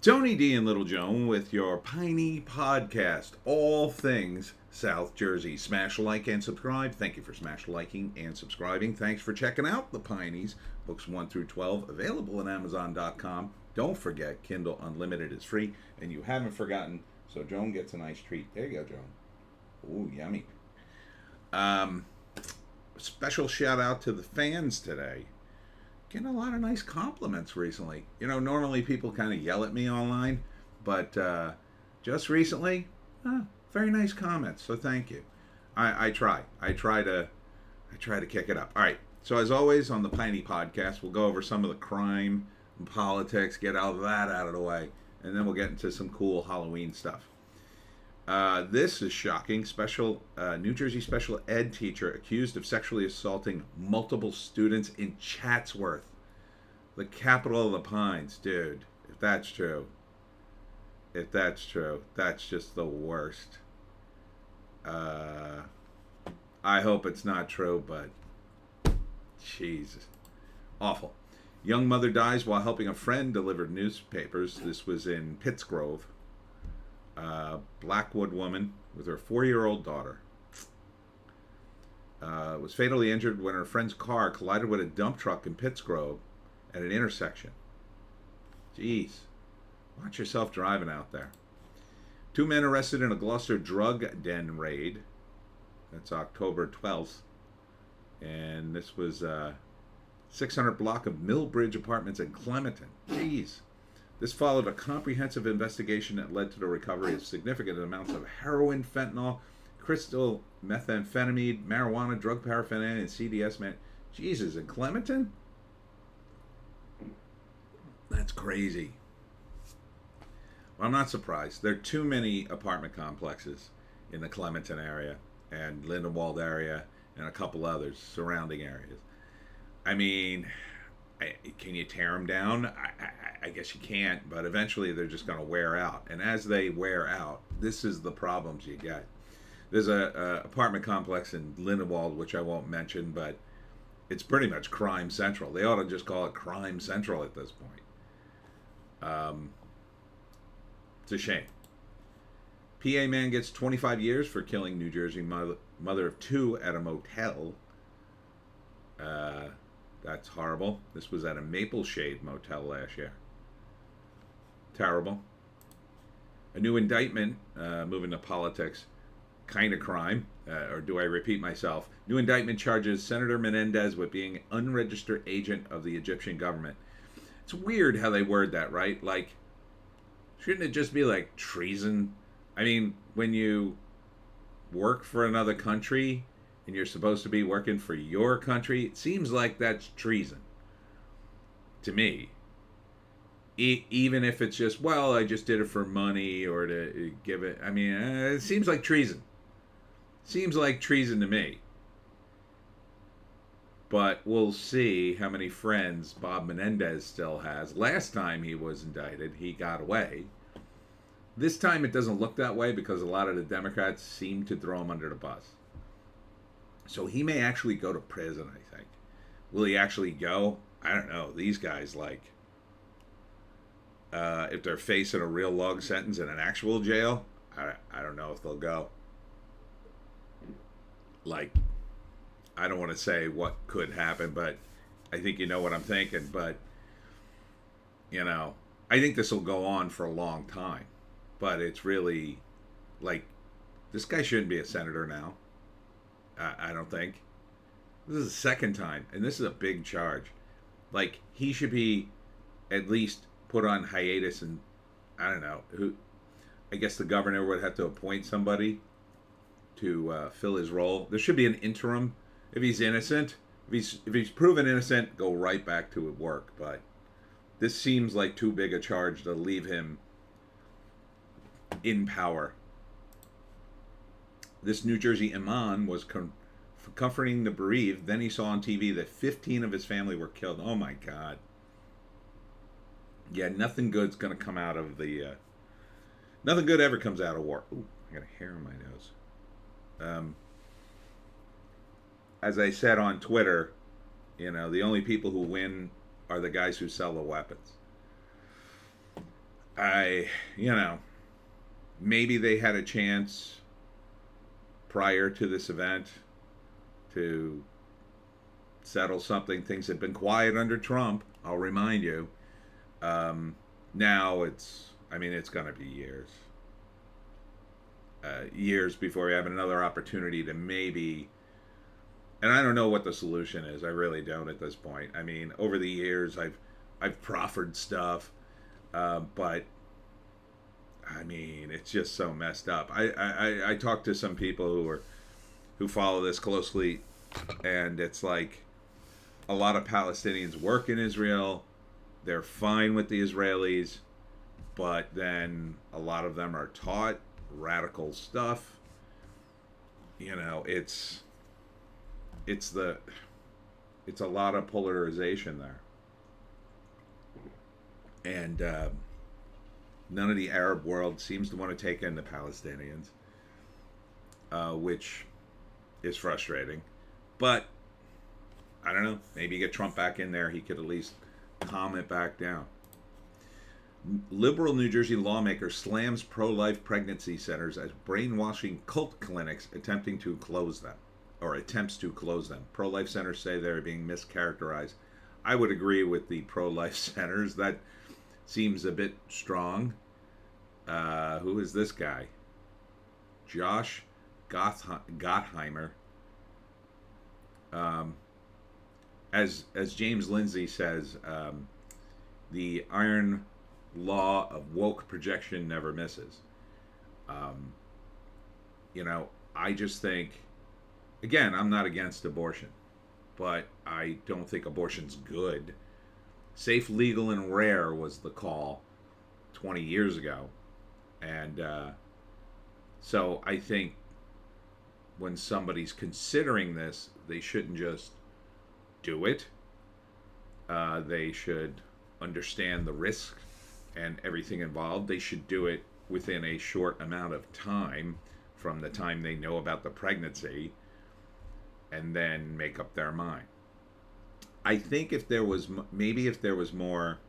Tony D and Little Joan with your Piney podcast, all things South Jersey. Smash like and subscribe. Thank you for smash liking and subscribing. Thanks for checking out the Pineys, books 1 through 12, available at Amazon.com. Don't forget, Kindle Unlimited is free, and you haven't forgotten, so Joan gets a nice treat. There you go, Joan. Ooh, yummy. Special shout out to the fans today. Getting a lot of nice compliments recently. You know, normally people kind of yell at me online, but just recently, very nice comments. So thank you. I try to kick it up. All right. So as always on the Piney podcast, we'll go over some of the crime and politics, get all that out of the way, and then we'll get into some cool Halloween stuff. This is shocking. New Jersey special ed teacher accused of sexually assaulting multiple students in Chatsworth, the capital of the Pines. Dude, if that's true, that's just the worst. I hope it's not true, but Jesus, awful. Young mother dies while helping a friend deliver newspapers. This was in Pittsgrove. Blackwood woman with her 4-year-old daughter was fatally injured when her friend's car collided with a dump truck in Pittsgrove at an intersection. Jeez. Watch yourself driving out there. 2 men arrested in a Gloucester drug den raid. That's October 12th. And this was 600 block of Millbridge Apartments in Clementon. Jeez. This followed a comprehensive investigation that led to the recovery of significant amounts of heroin, fentanyl, crystal methamphetamine, marijuana, drug paraphernalia, and CDS. Man, Jesus, in Clementon? That's crazy. Well, I'm not surprised. There are too many apartment complexes in the Clementon area and Lindenwold area and a couple others, surrounding areas. I mean, can you tear them down? I guess you can't, but eventually they're just going to wear out. And as they wear out, this is the problems you get. There's a apartment complex in Lindenwold, which I won't mention, but it's pretty much crime central. They ought to just call it crime central at this point. It's a shame. PA man gets 25 years for killing New Jersey mother of 2 at a motel. That's horrible. This was at a Maple Shade motel last year. Terrible. A new indictment, moving to politics, kind of crime, or do I repeat myself? New indictment charges Senator Menendez with being unregistered agent of the Egyptian government. It's weird how they word that, right? Like, shouldn't it just be like treason? I mean, when you work for another country and you're supposed to be working for your country, it seems like that's treason to me. Even if it's just, well, I just did it for money or to give it. I mean, it seems like treason. Seems like treason to me. But we'll see how many friends Bob Menendez still has. Last time he was indicted, he got away. This time it doesn't look that way because a lot of the Democrats seem to throw him under the bus. So he may actually go to prison, I think. Will he actually go? I don't know. These guys, like, if they're facing a real long sentence in an actual jail, I don't know if they'll go. Like, I don't want to say what could happen, but I think you know what I'm thinking. But, you know, I think this will go on for a long time. But it's really, like, this guy shouldn't be a senator now. I don't think. This is the second time, and this is a big charge. Like, he should be at least put on hiatus, and I don't know who. I guess the governor would have to appoint somebody to fill his role. There should be an interim if he's innocent. If he's proven innocent, go right back to work. But this seems like too big a charge to leave him in power. This New Jersey imam was comforting the bereaved. Then he saw on TV that 15 of his family were killed. Oh my God. Yeah, nothing good's going to come out of the... nothing good ever comes out of war. Ooh, I got a hair on my nose. As I said on Twitter, you know, the only people who win are the guys who sell the weapons. I, you know, maybe they had a chance prior to this event to settle something. Things had been quiet under Trump, I'll remind you. Now it's going to be years. Years before we have another opportunity to maybe. And I don't know what the solution is. I really don't at this point. I mean, over the years, I've proffered stuff, but I mean, it's just so messed up. I talked to some people who follow this closely, and it's like a lot of Palestinians work in Israel. They're fine with the Israelis, but then a lot of them are taught radical stuff. You know, it's a lot of polarization there, and none of the Arab world seems to want to take in the Palestinians, which is frustrating. But I don't know. Maybe get Trump back in there. He could at least calm it back down. Liberal New Jersey lawmaker slams pro-life pregnancy centers as brainwashing cult clinics attempting to close them, or attempts to close them. Pro-life centers say they're being mischaracterized. I would agree with the pro-life centers. That seems a bit strong. Who is this guy? Josh Gottheimer. As James Lindsay says, the iron law of woke projection never misses. You know, I just think, again, I'm not against abortion, but I don't think abortion's good. Safe, legal, and rare was the call 20 years ago. And so I think when somebody's considering this, they shouldn't just do it. They should understand the risk and everything involved. They should do it within a short amount of time from the time they know about the pregnancy, and then make up their mind. I think if there was more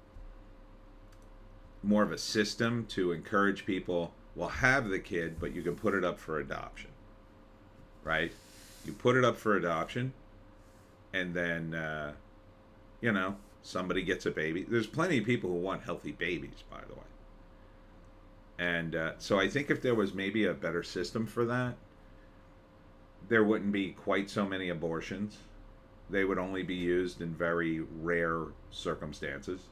of a system to encourage people, well, have the kid, but you can put it up for adoption, right? You put it up for adoption, and then you know, somebody gets a baby. There's plenty of people who want healthy babies, by the way. And so I think if there was maybe a better system for that, there wouldn't be quite so many abortions. They would only be used in very rare circumstances.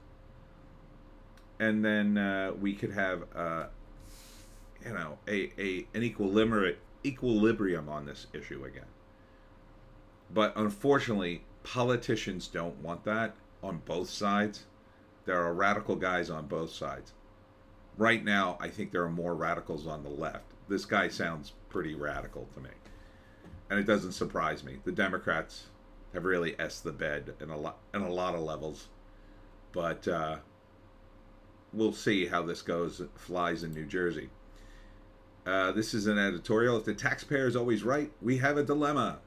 And then we could have, you know, an equilibrium on this issue again. But unfortunately, politicians don't want that on both sides. There are radical guys on both sides. Right now, I think there are more radicals on the left. This guy sounds pretty radical to me. And it doesn't surprise me. The Democrats have really s the bed in a lot of levels. But we'll see how this flies in New Jersey. This is an editorial. If the taxpayer is always right, we have a dilemma.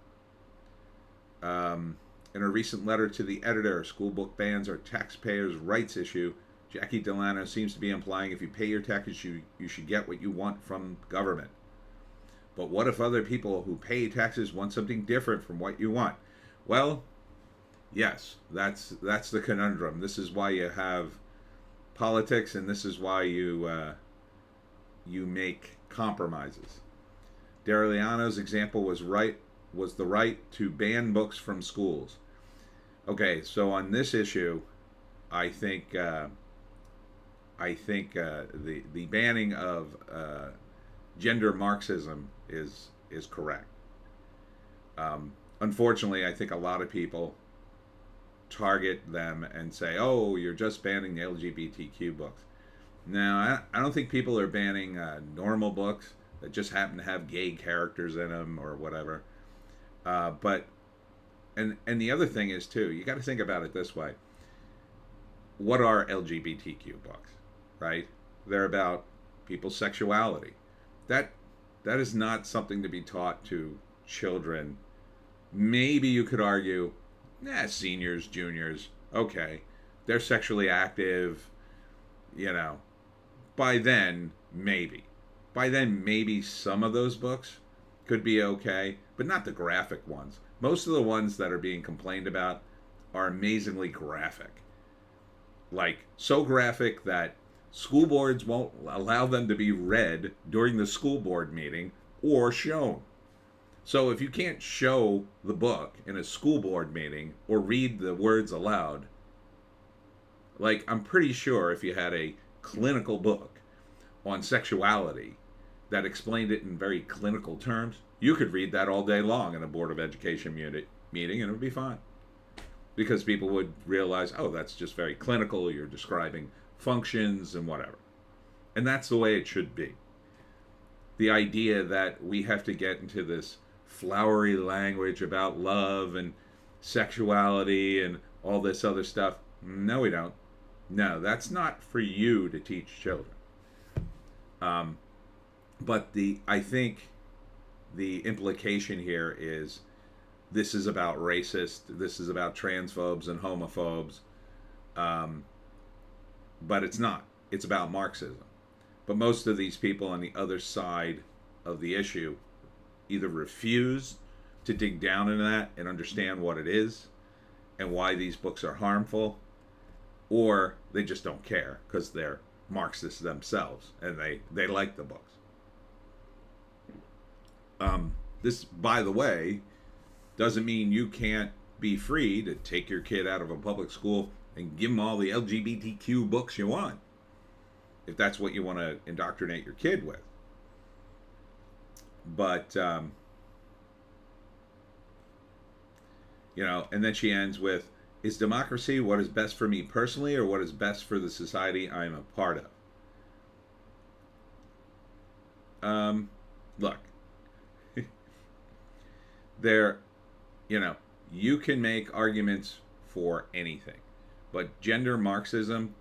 In a recent letter to the editor, school book bans are taxpayers' rights issue. Jackie Delano seems to be implying if you pay your taxes, you should get what you want from government. But what if other people who pay taxes want something different from what you want? Well, yes, that's the conundrum. This is why you have politics, and this is why you make compromises. DiGerolamo's example was the right to ban books from schools. Okay, so on this issue, I think the banning of gender Marxism is correct. Unfortunately, I think a lot of people target them and say, "Oh, you're just banning the LGBTQ books." Now, I don't think people are banning normal books that just happen to have gay characters in them or whatever. But the other thing is too, you got to think about it this way. What are LGBTQ books, right? They're about people's sexuality. That is not something to be taught to children. Maybe you could argue, seniors, juniors, okay, they're sexually active, you know, by then, maybe. By then, maybe some of those books could be okay, but not the graphic ones. Most of the ones that are being complained about are amazingly graphic. Like, so graphic that school boards won't allow them to be read during the school board meeting or shown. So if you can't show the book in a school board meeting or read the words aloud, like, I'm pretty sure if you had a clinical book on sexuality that explained it in very clinical terms, you could read that all day long in a Board of Education meeting and it would be fine. Because people would realize, oh, that's just very clinical, you're describing functions and whatever. And that's the way it should be. The idea that we have to get into this flowery language about love and sexuality and all this other stuff, no, we don't. No, that's not for you to teach children. But I think the implication here is this is about racist, this is about transphobes and homophobes, but it's not. It's about Marxism. But most of these people on the other side of the issue either refuse to dig down into that and understand what it is and why these books are harmful, or they just don't care because they're Marxists themselves and they like the books. This, by the way, doesn't mean you can't be free to take your kid out of a public school and give them all the LGBTQ books you want, if that's what you want to indoctrinate your kid with. But, and then she ends with, is democracy what is best for me personally or what is best for the society I am a part of? Look, you can make arguments for anything, but gender Marxism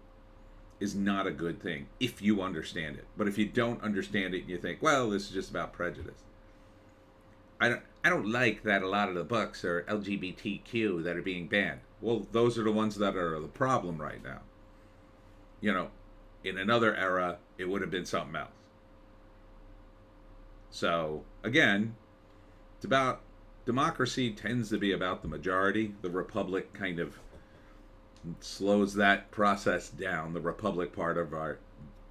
is not a good thing if you understand it. But if you don't understand it and you think, well, this is just about prejudice. I don't like that a lot of the books are LGBTQ that are being banned. Well, those are the ones that are the problem right now. In another era, it would have been something else. So, again, it's about democracy tends to be about the majority. The republic kind of slows that process down, the republic part of our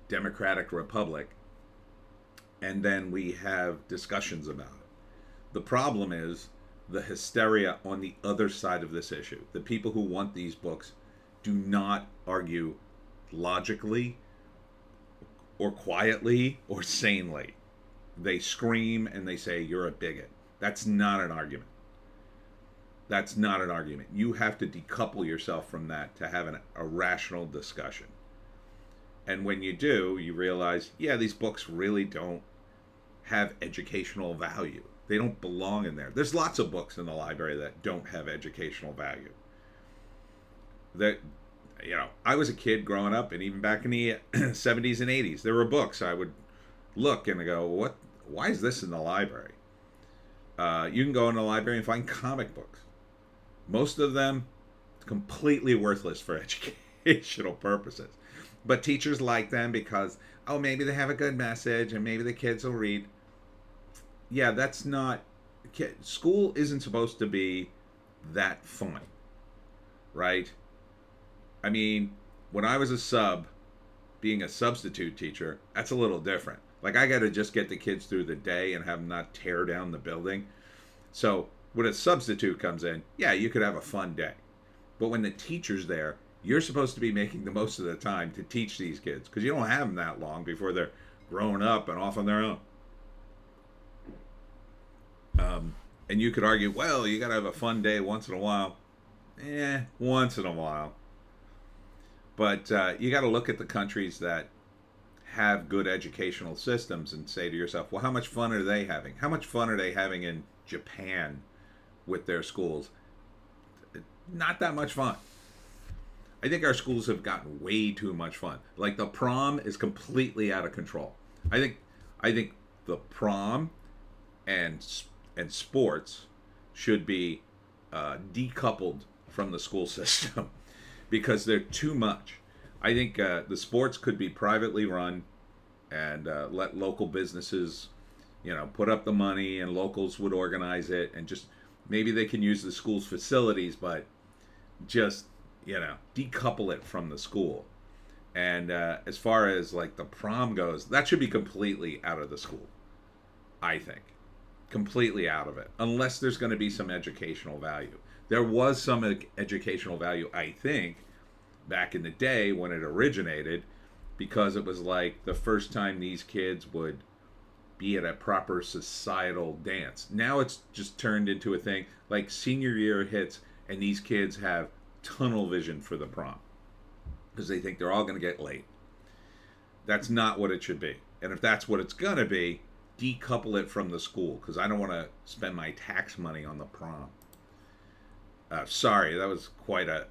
democratic republic. And then we have discussions about it. The problem is the hysteria on the other side of this issue. The people who want these books do not argue logically or quietly or sanely. They scream and they say, you're a bigot. That's not an argument. That's not an argument. You have to decouple yourself from that to have a rational discussion. And when you do, you realize, yeah, these books really don't have educational value. They don't belong in there. There's lots of books in the library that don't have educational value. I was a kid growing up, and even back in the 70s and 80s, there were books I would look and go, why is this in the library? You can go in the library and find comic books. Most of them completely worthless for educational purposes. But teachers like them because, maybe they have a good message and maybe the kids will read. Yeah, that's not... School isn't supposed to be that fun, right? I mean, when I was a sub, being a substitute teacher, that's a little different. Like, I got to just get the kids through the day and have them not tear down the building. So when a substitute comes in, yeah, you could have a fun day. But when the teacher's there, you're supposed to be making the most of the time to teach these kids, because you don't have them that long before they're growing up and off on their own. And you could argue, well, you got to have a fun day once in a while. Once in a while. But you got to look at the countries that have good educational systems and say to yourself, well, how much fun are they having? How much fun are they having in Japan with their schools? Not that much fun. I think our schools have gotten way too much fun. Like, the prom is completely out of control. I think the prom and sports should be decoupled from the school system because they're too much. I think the sports could be privately run and let local businesses, put up the money, and locals would organize it, and just maybe they can use the school's facilities, but just decouple it from the school. And as far as like the prom goes, that should be completely out of the school. I think completely out of it, unless there's going to be some educational value. There was some educational value, I think, back in the day when it originated, because it was like the first time these kids would be at a proper societal dance. Now it's just turned into a thing like senior year hits, and these kids have tunnel vision for the prom because they think they're all going to get late. That's not what it should be. And if that's what it's going to be, decouple it from the school, because I don't want to spend my tax money on the prom. Sorry, that was quite a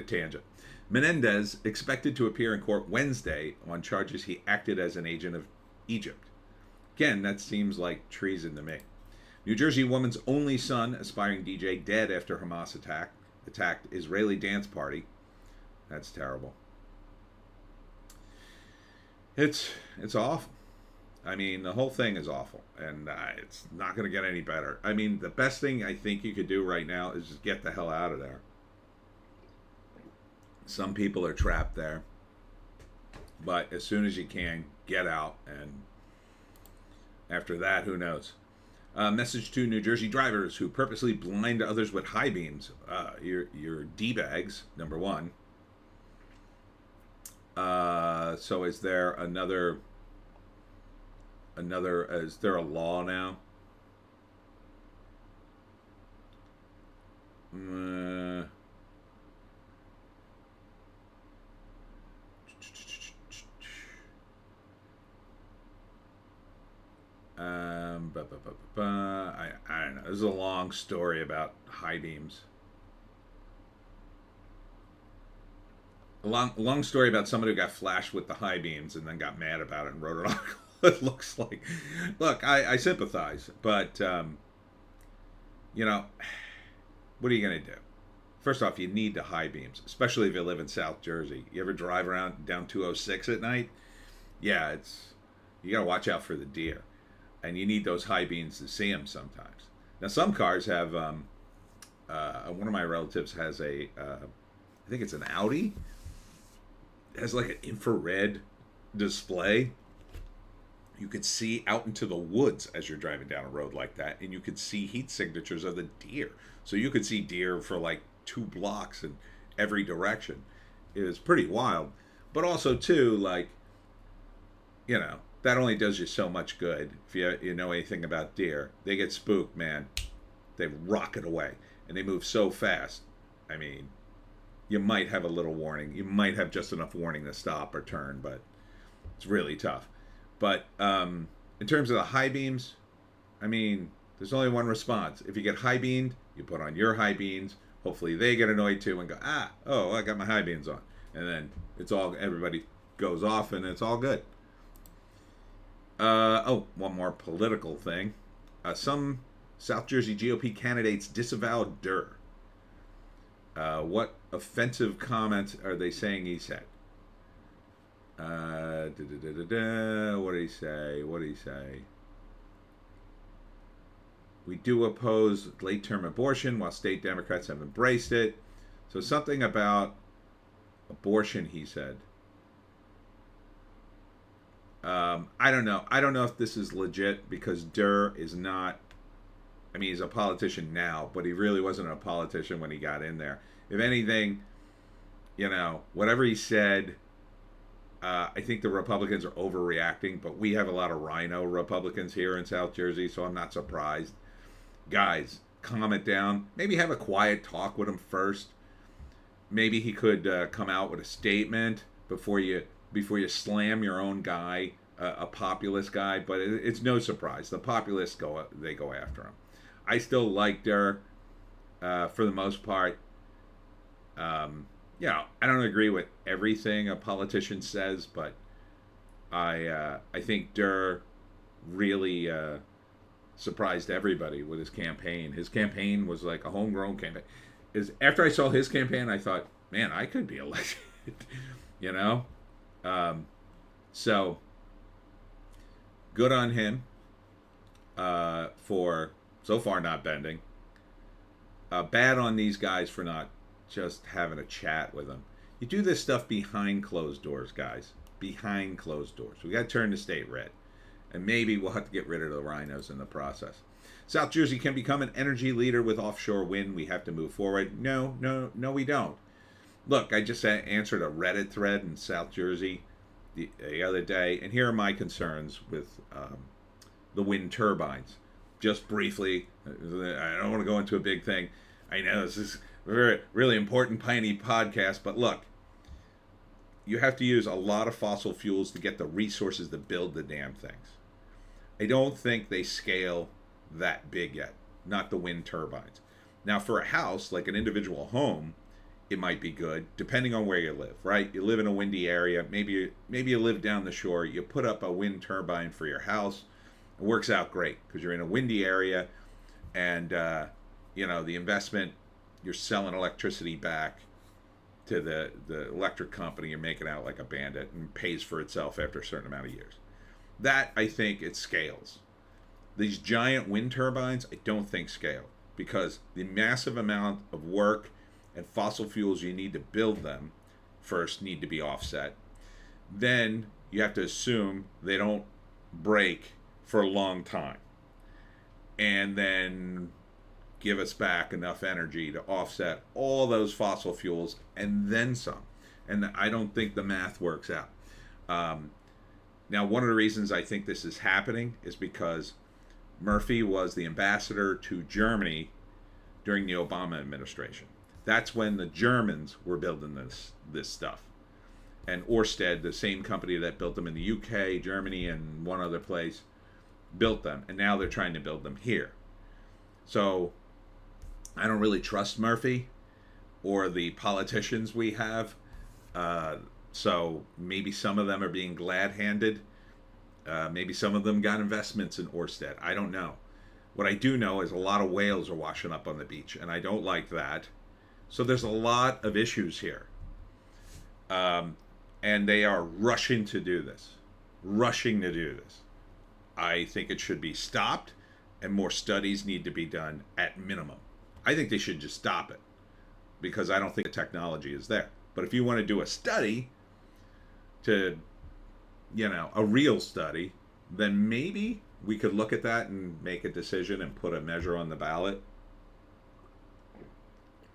tangent. Menendez expected to appear in court Wednesday on charges he acted as an agent of Egypt. Again, that seems like treason to me. New Jersey woman's only son, aspiring DJ, dead after Hamas attacked Israeli dance party. That's terrible. It's awful. I mean, the whole thing is awful, and it's not going to get any better. I mean, the best thing I think you could do right now is just get the hell out of there. Some people are trapped there, but as soon as you can, get out, and after that, who knows? Message to New Jersey drivers who purposely blind others with high beams. You're D-bags, number one. So is there is there a law now? I don't know. This is a long story about high beams. A long story about somebody who got flashed with the high beams and then got mad about it and wrote an article. It looks like, look, I sympathize, but what are you going to do? First off, you need the high beams, especially if you live in South Jersey. You ever drive around down 206 at night? Yeah, you got to watch out for the deer, and you need those high beams to see them sometimes. Now, some cars have. One of my relatives has I think it's an Audi. It has like an infrared display. You could see out into the woods as you're driving down a road like that, and you could see heat signatures of the deer. So you could see deer for like 2 blocks in every direction. It was pretty wild. But also, too, like, that only does you so much good. If you know anything about deer, they get spooked, man. They rocket away, and they move so fast. I mean, you might have a little warning. You might have just enough warning to stop or turn, but it's really tough. But in terms of the high beams, I mean, there's only one response. If you get high beamed, you put on your high beams. Hopefully they get annoyed too and go, I got my high beams on. And then everybody goes off and it's all good. One more political thing. Some South Jersey GOP candidates disavowed Durr. What offensive comments are they saying he said? What did he say? We do oppose late-term abortion while state Democrats have embraced it. So something about abortion, he said. I don't know. I don't know if this is legit, because Durr is not... I mean, he's a politician now, but he really wasn't a politician when he got in there. If anything, whatever he said... I think the Republicans are overreacting, but we have a lot of rhino Republicans here in South Jersey, so I'm not surprised. Guys, calm it down. Maybe have a quiet talk with him first. Maybe he could come out with a statement before you slam your own guy, a populist guy. But it's no surprise. The populists go after him. I still like Durr for the most part. I don't agree with everything a politician says, but I think Durr really surprised everybody with his campaign. His campaign was like a homegrown campaign. After I saw his campaign, I thought, man, I could be elected. So Good on him for so far not bending. Bad on these guys for not just having a chat with them. You do this stuff behind closed doors, guys. Behind closed doors. We got to turn the state red. And maybe we'll have to get rid of the rhinos in the process. South Jersey can become an energy leader with offshore wind. We have to move forward. No, we don't. Look, I just answered a Reddit thread in South Jersey the other day, and here are my concerns with the wind turbines. Just briefly, I don't want to go into a big thing. I know this is a very, really important Piney podcast, but look, you have to use a lot of fossil fuels to get the resources to build the damn things. I don't think they scale that big yet, not the wind turbines. Now, for a house, like an individual home, it might be good, depending on where you live, right? You live in a windy area, maybe you live down the shore, you put up a wind turbine for your house. It works out great because you're in a windy area, and the investment, you're selling electricity back to the electric company. You're making out like a bandit, and pays for itself after a certain amount of years. That, I think, it scales. These giant wind turbines, I don't think scale, because the massive amount of work and fossil fuels you need to build them first need to be offset. Then you have to assume they don't break for a long time, and then give us back enough energy to offset all those fossil fuels and then some. And I don't think the math works out. Now, one of the reasons I think this is happening is because Murphy was the ambassador to Germany during the Obama administration. That's when the Germans were building this stuff. And Ørsted, the same company that built them in the UK, Germany, and one other place, built them. And now they're trying to build them here. So I don't really trust Murphy or the politicians we have. So maybe some of them are being glad-handed. Maybe some of them got investments in Ørsted. I don't know. What I do know is a lot of whales are washing up on the beach, and I don't like that. So there's a lot of issues here. And they are rushing to do this. I think it should be stopped, and more studies need to be done at minimum. I think they should just stop it, because I don't think the technology is there. But if you want to do a study, a real study, then maybe we could look at that and make a decision and put a measure on the ballot.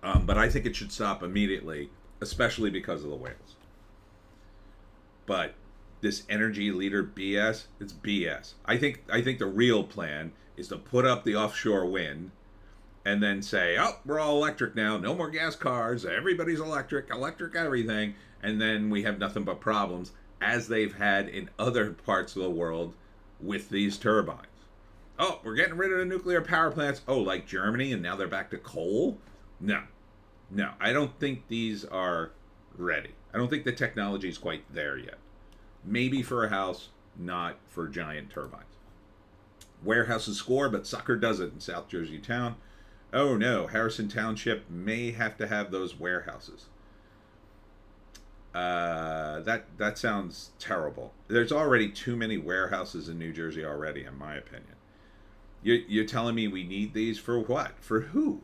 But I think it should stop immediately, especially because of the whales. But this energy leader BS, it's BS. I think the real plan is to put up the offshore wind and then say, oh, we're all electric now, no more gas cars, everybody's electric everything, and then we have nothing but problems, as they've had in other parts of the world with these turbines. Oh, we're getting rid of the nuclear power plants. Oh, like Germany, and now they're back to coal? No, I don't think these are ready. I don't think the technology is quite there yet. Maybe for a house, not for giant turbines. Warehouses score, but soccer doesn't in South Jersey town. Oh no, Harrison Township may have to have those warehouses. That sounds terrible. There's already too many warehouses in New Jersey already, in my opinion. You're telling me we need these for what? For who?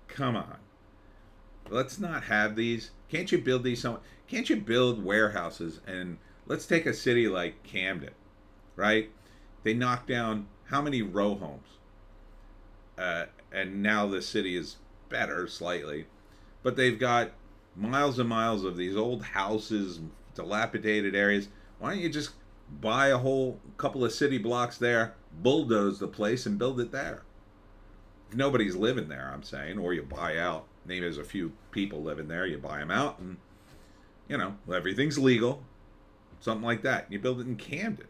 Come on. Let's not have these. Can't you build these somewhere? Can't you build warehouses? And let's take a city like Camden, right? They knocked down how many row homes? And now the city is better slightly. But they've got miles and miles of these old houses, dilapidated areas. Why don't you just buy a whole couple of city blocks there, bulldoze the place, and build it there? If nobody's living there, I'm saying, or you buy out. Maybe there's a few people living there. You buy them out, and everything's legal, something like that. You build it in Camden.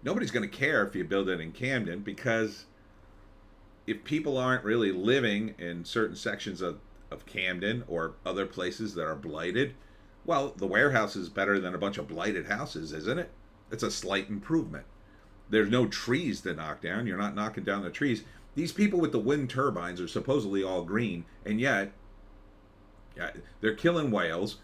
Nobody's going to care if you build it in Camden, because if people aren't really living in certain sections of Camden or other places that are blighted, well, the warehouse is better than a bunch of blighted houses, isn't it? It's a slight improvement. There's no trees to knock down. You're not knocking down the trees. These people with the wind turbines are supposedly all green, and yet they're killing whales.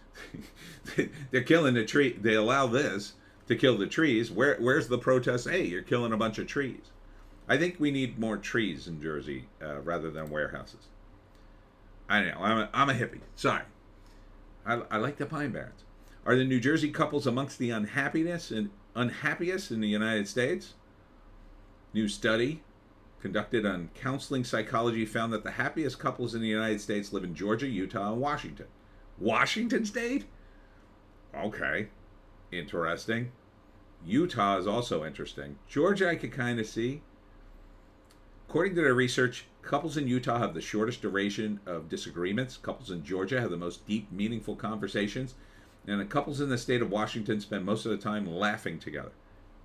They're killing the tree. They allow this to kill the trees. Where's the protest? Hey, you're killing a bunch of trees. I think we need more trees in Jersey rather than warehouses. I know. I'm a hippie. Sorry. I like the Pine Barrens. Are the New Jersey couples amongst the unhappiest in the United States? New study conducted on counseling psychology found that the happiest couples in the United States live in Georgia, Utah, and Washington. Washington State? Okay. Interesting. Utah is also interesting. Georgia I could kind of see. According to their research, couples in Utah have the shortest duration of disagreements. Couples in Georgia have the most deep, meaningful conversations. And the couples in the state of Washington spend most of the time laughing together.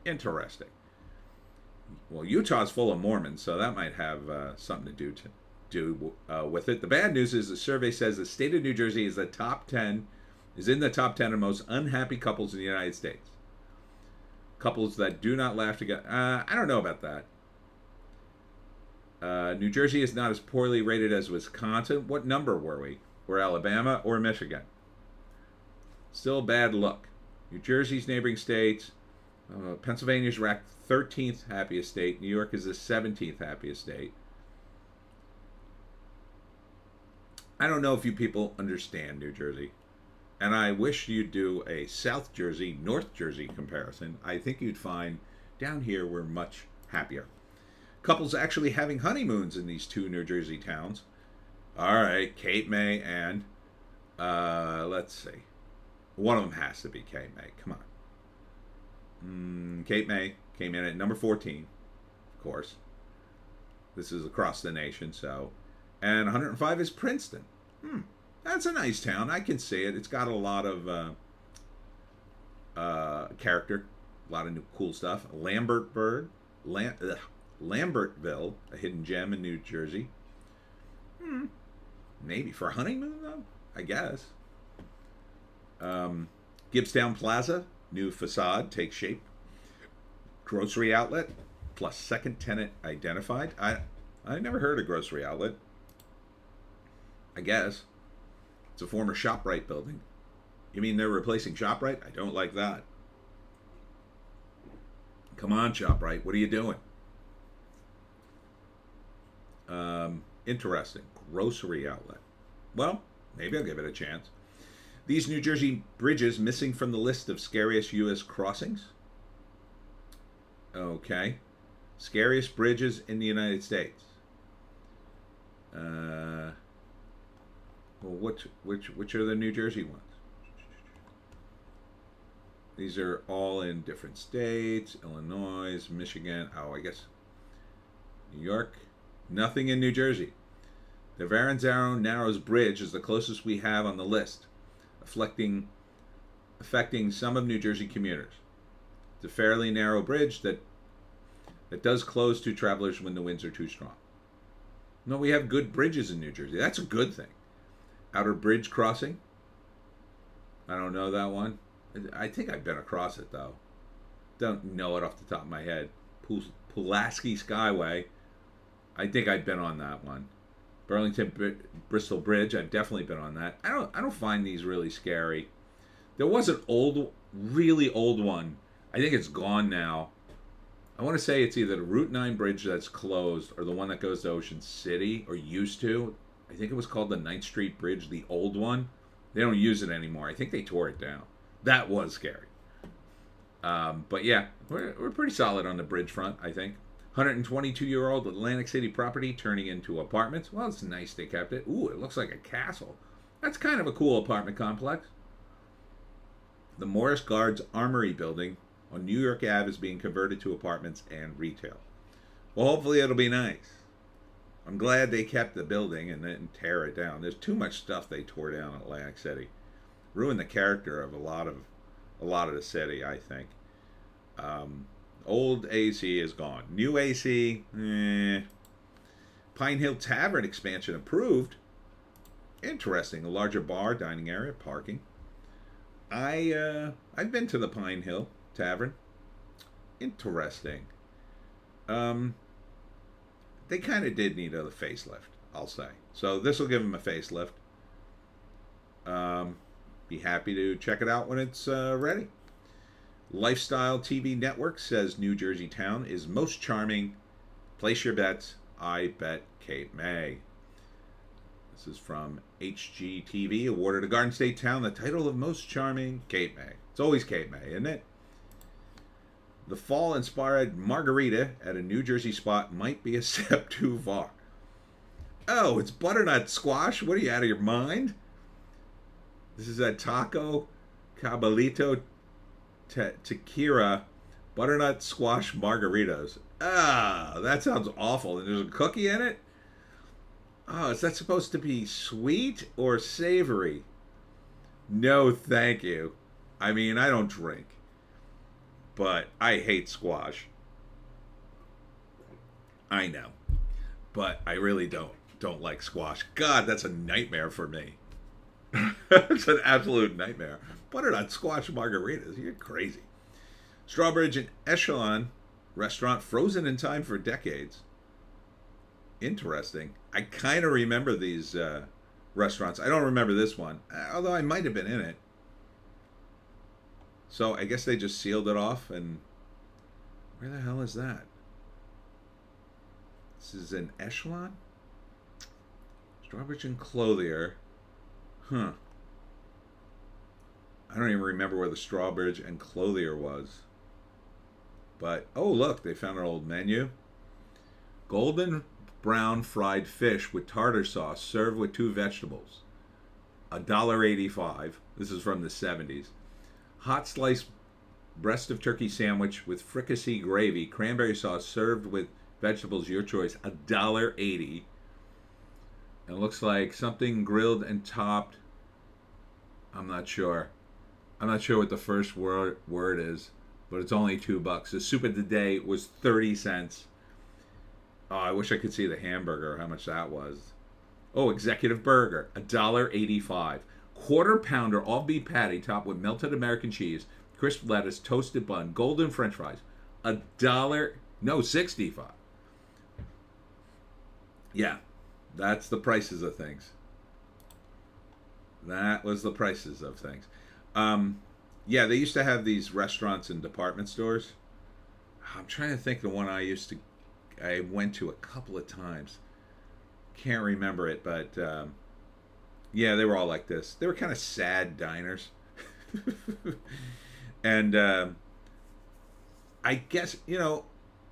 Interesting. Well, Utah's full of Mormons, so that might have something to do with it. The bad news is the survey says the state of New Jersey is in the top 10 of most unhappy couples in the United States. Couples that do not laugh together. I don't know about that. New Jersey is not as poorly rated as Wisconsin. What number were we? Or Alabama or Michigan? Still a bad look. New Jersey's neighboring states. Pennsylvania's ranked 13th happiest state. New York is the 17th happiest state. I don't know if you people understand New Jersey. And I wish you'd do a South Jersey, North Jersey comparison. I think you'd find down here we're much happier. Couples actually having honeymoons in these two New Jersey towns. All right, Cape May and, let's see. One of them has to be Cape May. Come on. Cape May came in at number 14, of course. This is across the nation, so. And 105 is Princeton. That's a nice town. I can see it. It's got a lot of character, a lot of new cool stuff. Lambertville, a hidden gem in New Jersey. Maybe for a honeymoon, though, I guess. Gibbstown Plaza, new facade takes shape. Grocery outlet, plus second tenant identified. I never heard of grocery outlet. I guess. It's a former ShopRite building. You mean they're replacing ShopRite? I don't like that. Come on, ShopRite. What are you doing? Interesting. Grocery outlet. Well, maybe I'll give it a chance. These New Jersey bridges missing from the list of scariest U.S. crossings. Okay. Scariest bridges in the United States. Well, which are the New Jersey ones? These are all in different states. Illinois, Michigan. Oh, I guess New York. Nothing in New Jersey. The Verrazano Narrows Bridge is the closest we have on the list, affecting some of New Jersey commuters. It's a fairly narrow bridge that does close to travelers when the winds are too strong. No, we have good bridges in New Jersey. That's a good thing. Outer Bridge Crossing. I don't know that one. I think I've been across it, though. Don't know it off the top of my head. Pulaski Skyway. I think I've been on that one. Burlington Bristol Bridge. I've definitely been on that. I don't find these really scary. There was an really old one. I think it's gone now. I want to say it's either the Route 9 bridge that's closed or the one that goes to Ocean City, or used to. I think it was called the 9th Street Bridge, the old one. They don't use it anymore. I think they tore it down. That was scary. But yeah, we're pretty solid on the bridge front, I think. 122-year-old Atlantic City property turning into apartments. Well, it's nice they kept it. Ooh, it looks like a castle. That's kind of a cool apartment complex. The Morris Guards Armory building on New York Ave is being converted to apartments and retail. Well, hopefully it'll be nice. I'm glad they kept the building and didn't tear it down. There's too much stuff they tore down in Atlantic City. Ruined the character of a lot of the city, I think. Old AC is gone. New AC, Pine Hill Tavern expansion approved. Interesting. A larger bar, dining area, parking. I've been to the Pine Hill Tavern. Interesting. They kind of did need a facelift, I'll say. So this will give them a facelift. Be happy to check it out when it's ready. Lifestyle TV Network says New Jersey town is most charming. Place your bets. I bet Cape May. This is from HGTV, awarded a Garden State town the title of most charming. Cape May. It's always Cape May, isn't it? The fall-inspired margarita at a New Jersey spot might be a step too far. Oh, it's butternut squash? What are you, out of your mind? This is at Taco Cabalito Tequila butternut squash margaritas. Ah, that sounds awful. And there's a cookie in it? Oh, is that supposed to be sweet or savory? No, thank you. I mean, I don't drink. But I hate squash. I know. But I really don't like squash. God, that's a nightmare for me. It's an absolute nightmare. Butternut squash margaritas. You're crazy. Strawbridge and Echelon restaurant frozen in time for decades. Interesting. I kind of remember these restaurants. I don't remember this one, although I might have been in it. So I guess they just sealed it off, and where the hell is that? This is in Echelon? Strawbridge and Clothier. Huh. I don't even remember where the Strawbridge and Clothier was. But, oh look, they found an old menu. Golden brown fried fish with tartar sauce served with 2 vegetables. $1.85. This is from the 70s. Hot sliced breast of turkey sandwich with fricassee gravy, cranberry sauce served with vegetables, your choice. $1.80. And it looks like something grilled and topped. I'm not sure. I'm not sure what the first word is, but it's only $2. The soup of the day was 30 cents. Oh, I wish I could see the hamburger, how much that was. Oh, executive burger, $1.85. Quarter pounder all beef patty topped with melted American cheese, crisp lettuce, toasted bun, golden French fries. $65. Yeah, that's the prices of things. That was the prices of things. Yeah, they used to have these restaurants and department stores. I'm trying to think of the one I went to a couple of times. Can't remember it, but yeah, they were all like this. They were kind of sad diners. And I guess,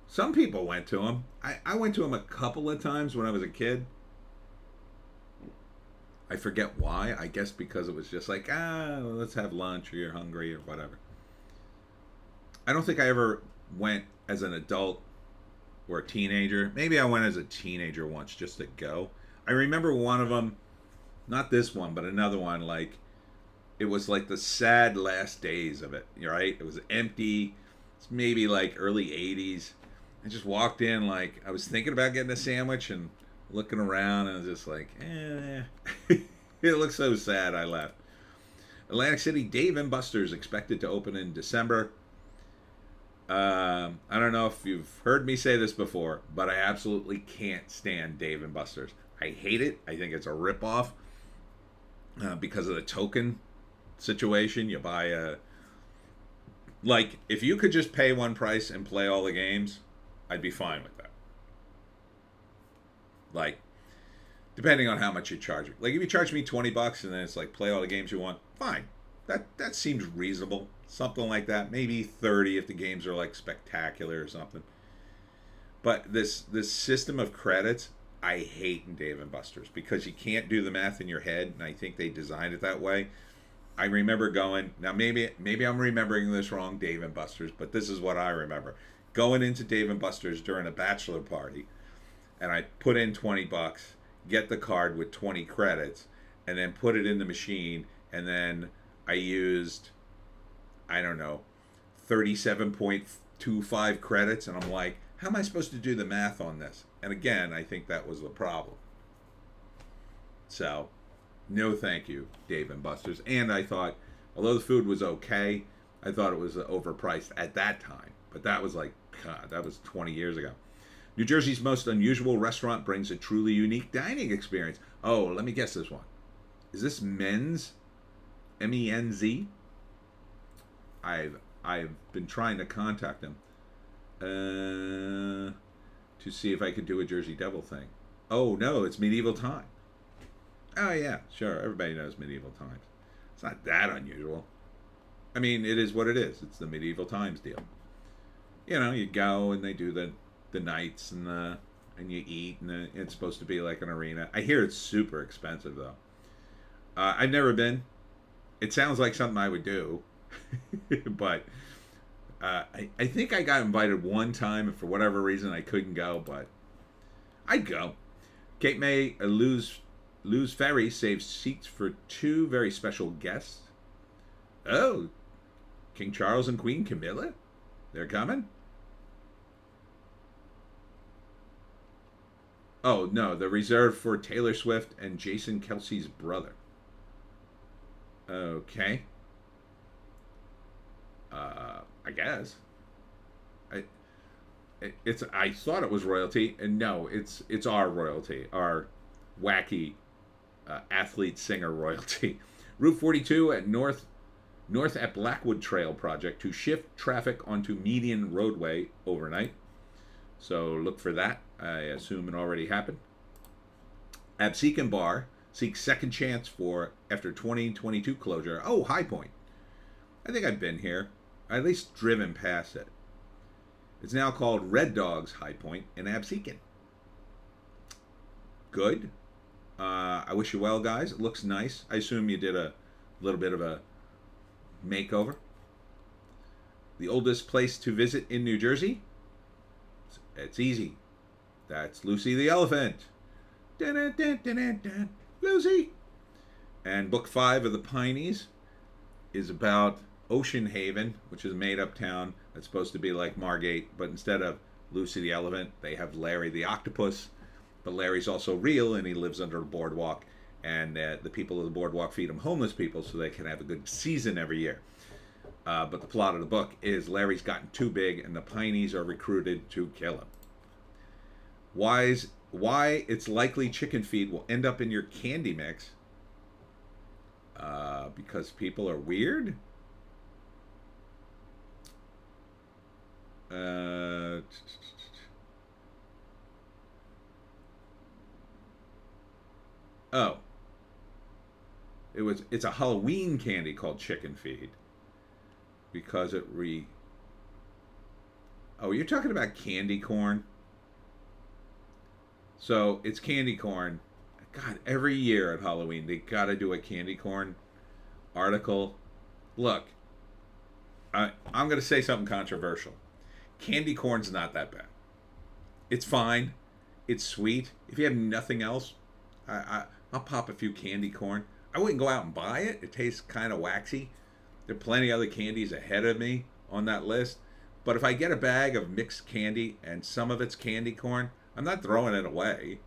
some people went to them. I went to them a couple of times when I was a kid. I forget why. I guess because it was just like, let's have lunch, or you're hungry, or whatever. I don't think I ever went as an adult or a teenager. Maybe I went as a teenager once just to go. I remember one of them, not this one, but another one, like, it was like the sad last days of it, right? It was empty. It's maybe like early 80s. I just walked in, like, I was thinking about getting a sandwich and looking around, and I was just like, it looks so sad, I left. Atlantic City Dave & Buster's expected to open in December. I don't know if you've heard me say this before, but I absolutely can't stand Dave & Buster's. I hate it. I think it's a ripoff because of the token situation. You buy a... Like, if you could just pay one price and play all the games, I'd be fine with that. Like, depending on how much you charge me. Like, if you charge me $20 and then it's like, play all the games you want, fine. That seems reasonable. Something like that. Maybe 30 if the games are like spectacular or something. But this system of credits, I hate in Dave & Buster's because you can't do the math in your head, and I think they designed it that way. I remember going, now maybe I'm remembering this wrong, Dave & Buster's, but this is what I remember. Going into Dave & Buster's during a bachelor party, and I put in $20, get the card with 20 credits, and then put it in the machine, and then I used, I don't know, 37.25 credits, and I'm like, how am I supposed to do the math on this? And again, I think that was the problem. So, no thank you, Dave & Buster's. And I thought, although the food was okay, I thought it was overpriced at that time. But that was like, God, that was 20 years ago. New Jersey's most unusual restaurant brings a truly unique dining experience. Oh, let me guess this one. Is this Men's? M-E-N-Z? I've I've been trying to contact him to see if I could do a Jersey Devil thing. Oh no, it's medieval time. Oh yeah, sure. Everybody knows medieval times. It's not that unusual. I mean, it is what it is. It's the medieval times deal. You know, you go and they do the nights and you eat and it's supposed to be like an arena. I hear it's super expensive though. I've never been. It sounds like something I would do, but I think I got invited one time and for whatever reason I couldn't go, but I'd go. Cape May Lou's Ferry saves seats for two very special guests. Oh, King Charles and Queen Camilla? They're coming? Oh, no, they're reserved for Taylor Swift and Jason Kelsey's brother. Okay. I guess. I thought it was royalty, and no, it's our royalty, our wacky athlete singer royalty. Route 42 at north at Blackwood Trail project to shift traffic onto median roadway overnight. So look for that. I assume it already happened. Absecon Bar seeks second chance for after 2022 closure. Oh, High Point. I think I've been here. I at least driven past it. It's now called Red Dog's High Point in Absecon. Good. I wish you well, guys. It looks nice. I assume you did a little bit of a makeover. The oldest place to visit in New Jersey? It's easy. That's Lucy the Elephant. Dun, dun, dun, dun, dun, dun. Lucy. And book 5 of the Pineys is about Ocean Haven, which is a made-up town that's supposed to be like Margate, but instead of Lucy the Elephant, they have Larry the Octopus. But Larry's also real, and he lives under a boardwalk, and the people of the boardwalk feed him homeless people so they can have a good season every year. But the plot of the book is Larry's gotten too big, and the Pineys are recruited to kill him. Why it's likely chicken feed will end up in your candy mix? Because people are weird? Oh. It's a Halloween candy called chicken feed. Because Oh, you're talking about candy corn? So, it's candy corn. God, every year at Halloween, they gotta do a candy corn article. Look, I'm gonna say something controversial. Candy corn's not that bad. It's fine. It's sweet. If you have nothing else, I'll pop a few candy corn. I wouldn't go out and buy it. It tastes kind of waxy. There are plenty other candies ahead of me on that list. But if I get a bag of mixed candy and some of it's candy corn, I'm not throwing it away.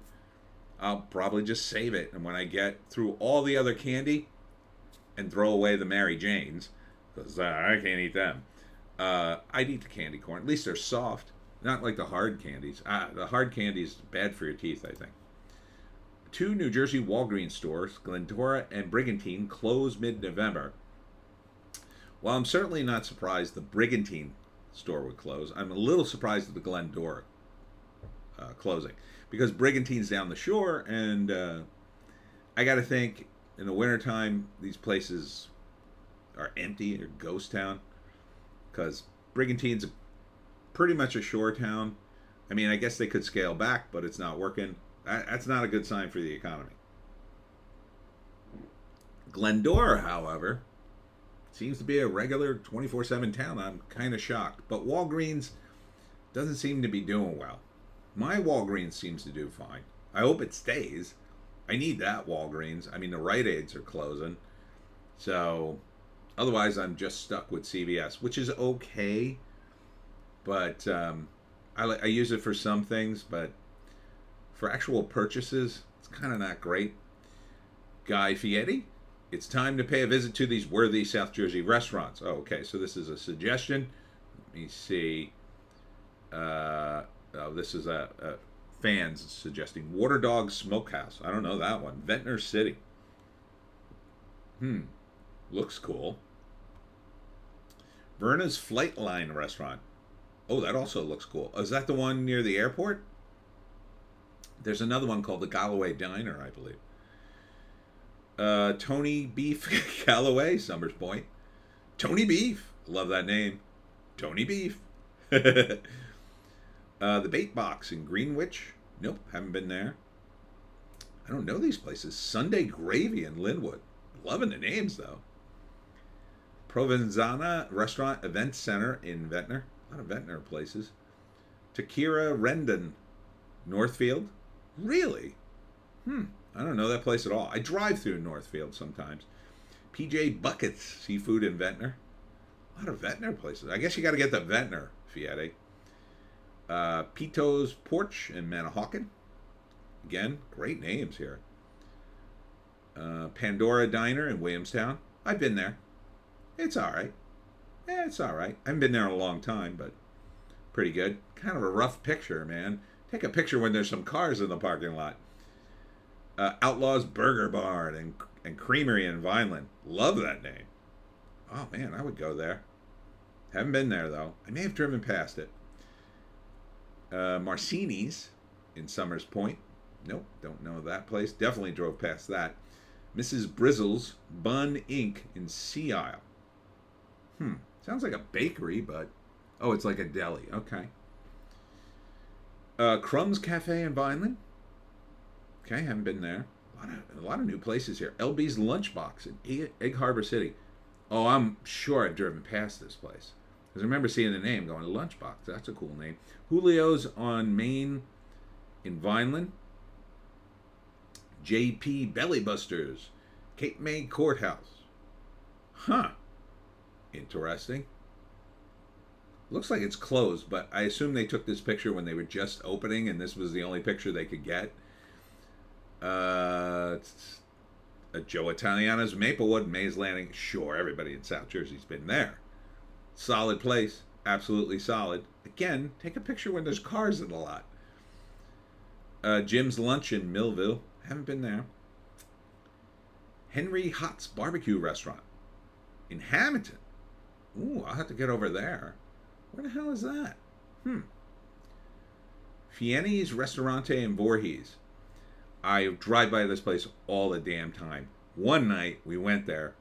I'll probably just save it. And when I get through all the other candy and throw away the Mary Janes, because I can't eat them, I'd eat the candy corn. At least they're soft. Not like the hard candies. The hard candy is bad for your teeth, I think. 2 New Jersey Walgreens stores, Glendora and Brigantine, close mid-November. While I'm certainly not surprised the Brigantine store would close, I'm a little surprised at the Glendora closing. Because Brigantine's down the shore, and I got to think, in the wintertime, these places are empty, or ghost town. Because Brigantine's pretty much a shore town. I mean, I guess they could scale back, but it's not working. That's not a good sign for the economy. Glendora, however, seems to be a regular 24/7 town. I'm kind of shocked. But Walgreens doesn't seem to be doing well. My Walgreens seems to do fine. I hope it stays. I need that Walgreens. I mean, the Rite Aids are closing. So, otherwise, I'm just stuck with CVS, which is okay. But I use it for some things, but for actual purchases, it's kind of not great. Guy Fieri, it's time to pay a visit to these worthy South Jersey restaurants. Oh, okay, so this is a suggestion. Let me see. This is a fans suggesting Water Dog Smokehouse. I don't know that one. Ventnor City. Looks cool. Verna's Flight Line restaurant. Oh, that also looks cool. Oh, is that the one near the airport? There's another one called the Galloway Diner, I believe. Tony Beef Galloway, Summers Point. Tony Beef. Love that name. Tony Beef. The Bait Box in Greenwich. Nope, haven't been there. I don't know these places. Sunday Gravy in Linwood. Loving the names, though. Provenzana Restaurant Event Center in Ventnor. A lot of Ventnor places. Takira Rendon, Northfield. Really? I don't know that place at all. I drive through Northfield sometimes. PJ Buckets Seafood in Ventnor. A lot of Ventnor places. I guess you got to get the Ventnor Fiat. Pito's Porch in Manahawkin. Again, great names here. Pandora Diner in Williamstown. I've been there. It's all right. Yeah, it's all right. I haven't been there in a long time, but pretty good. Kind of a rough picture, man. Take a picture when there's some cars in the parking lot. Outlaws Burger Barn and Creamery in Vineland. Love that name. Oh, man, I would go there. Haven't been there, though. I may have driven past it. Marcini's in Summers Point. Nope, don't know that place. Definitely drove past that. Mrs. Brizzle's Bun Inc. in Sea Isle. Sounds like a bakery, but... Oh, it's like a deli. Okay. Crumbs Cafe in Vineland. Okay, haven't been there. A lot of new places here. LB's Lunchbox in Egg Harbor City. Oh, I'm sure I've driven past this place. Because I remember seeing the name going, Lunchbox. That's a cool name. Julio's on Main in Vineland. JP Belly Busters. Cape May Courthouse. Huh. Interesting. Looks like it's closed, but I assume they took this picture when they were just opening and this was the only picture they could get. A Joe Italiano's Maplewood, Mays Landing. Sure, everybody in South Jersey's been there. Solid place. Absolutely solid. Again, take a picture when there's cars in the lot. Jim's Lunch in Millville. Haven't been there. Henry Hott's Barbecue Restaurant in Hamilton. Ooh, I'll have to get over there. Where the hell is that? Pineys Restaurante in Voorhees. I drive by this place all the damn time. One night we went there,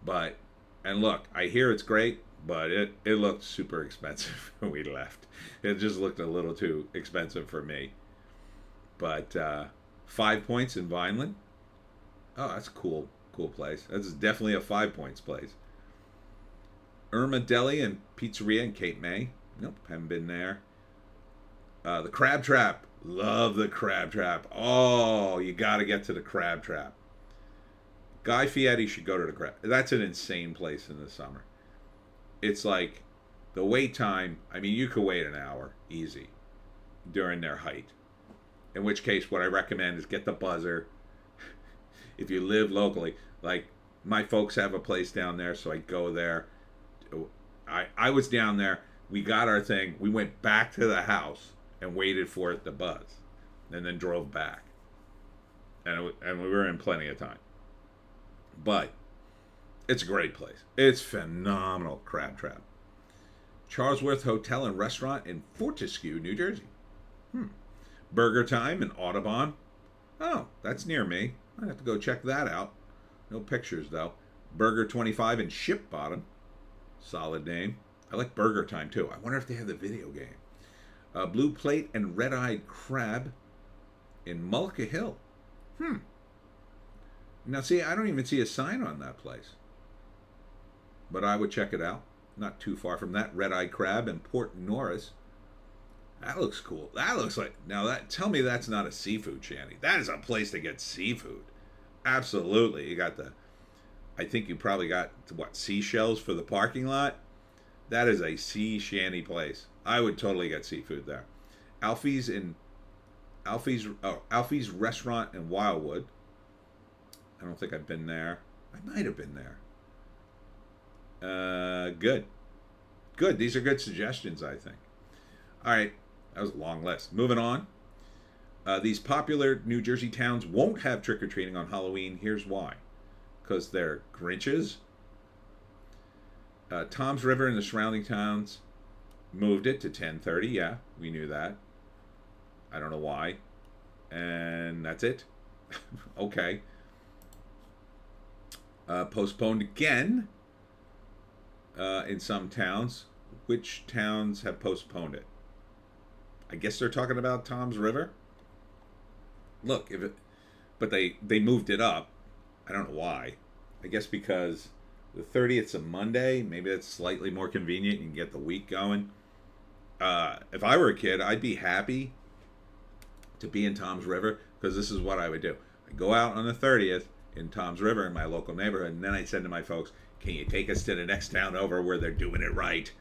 and look, I hear it's great, but it looked super expensive when we left. It just looked a little too expensive for me. But 5 Points in Vineland. Oh, that's a cool place. That's definitely a 5 Points place. Irma Deli and Pizzeria in Cape May. Nope, haven't been there. The Crab Trap. Love the Crab Trap. Oh, you got to get to the Crab Trap. Guy Fieri should go to the Crab. That's an insane place in the summer. It's like the wait time. I mean, you could wait an hour easy during their height. In which case, what I recommend is get the buzzer. If you live locally, like my folks have a place down there, so I go there. I was down there. We got our thing. We went back to the house and waited for it to buzz, and then drove back. And we were in plenty of time. But it's a great place. It's phenomenal. Crab Trap. Charlesworth Hotel and Restaurant in Fortescue, New Jersey. Burger Time in Audubon. Oh, that's near me. I have to go check that out. No pictures though. Burger 25 in Ship Bottom. Solid name. I like Burger Time too. I wonder if they have the video game. Blue Plate and Red Eyed Crab in Mullica Hill. Now see, I don't even see a sign on that place. But I would check it out. Not too far from that. Red Eyed Crab in Port Norris. That looks cool. That looks like... Now, tell me that's not a seafood shanty. That is a place to get seafood. Absolutely. You got I think you probably got, seashells for the parking lot? That is a sea shanty place. I would totally get seafood there. Alfie's Restaurant in Wildwood. I don't think I've been there. I might have been there. Good. These are good suggestions, I think. All right. That was a long list. Moving on. These popular New Jersey towns won't have trick-or-treating on Halloween. Here's why. Because they're Grinches. Tom's River and the surrounding towns moved it to 10:30. Yeah, we knew that. I don't know why. And that's it. Okay. Postponed again in some towns. Which towns have postponed it? I guess they're talking about Tom's River. Look, if it, but they moved it up. I don't know why. I guess because the 30th's a Monday. Maybe that's slightly more convenient. You can get the week going. If I were a kid, I'd be happy to be in Tom's River because this is what I would do. I'd go out on the 30th in Tom's River in my local neighborhood, and then I'd say to my folks, "Can you take us to the next town over where they're doing it right